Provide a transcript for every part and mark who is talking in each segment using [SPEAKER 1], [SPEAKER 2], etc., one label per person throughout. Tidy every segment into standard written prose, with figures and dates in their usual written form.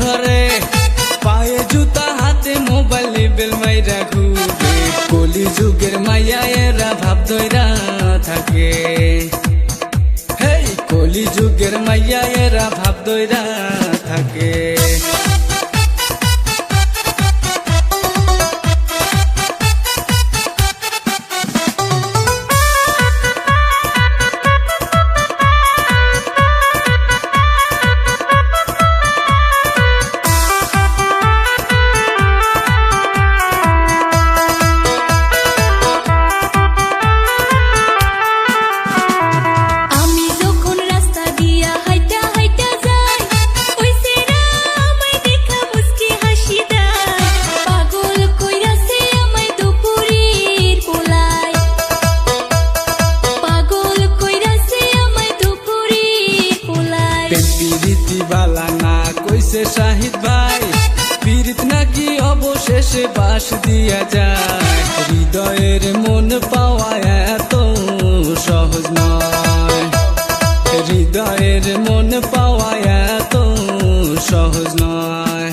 [SPEAKER 1] ধরে, পায়ে জুতা হাতে মোবাইল লেবেল মাইরা ঘুরে। কলি যুগের মাইয়া এরা ভাব ধইরা থাকে, হেই কলি যুগের মাইয়া এরা ভাব ধইরা থাকে। পিরিতি বালা না কইছে শাহিদ ভাই, পিরিত নাকি অবশেষে বাস দিয়া যায়। হৃদয়ের মন পাওয়া এত সহজ নয়, হৃদয়ের মন পাওয়া এত সহজ নয়।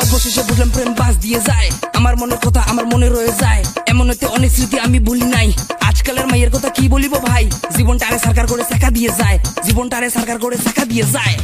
[SPEAKER 2] অবশেষে বুঝলাম প্রেম বাস দিয়ে যায়, আমার মনের কথা আমার মনে রয়ে যায়। এমন হইতে অনেক স্মৃতি আমি ভুলি নাই। আজকালের মাইয়ের কথা কি বলিব ভাই, জীবনটারে সরকার করে শেখা দিয়ে যায়, জীবনটারে সরকার করে শেখা দিয়ে যায়।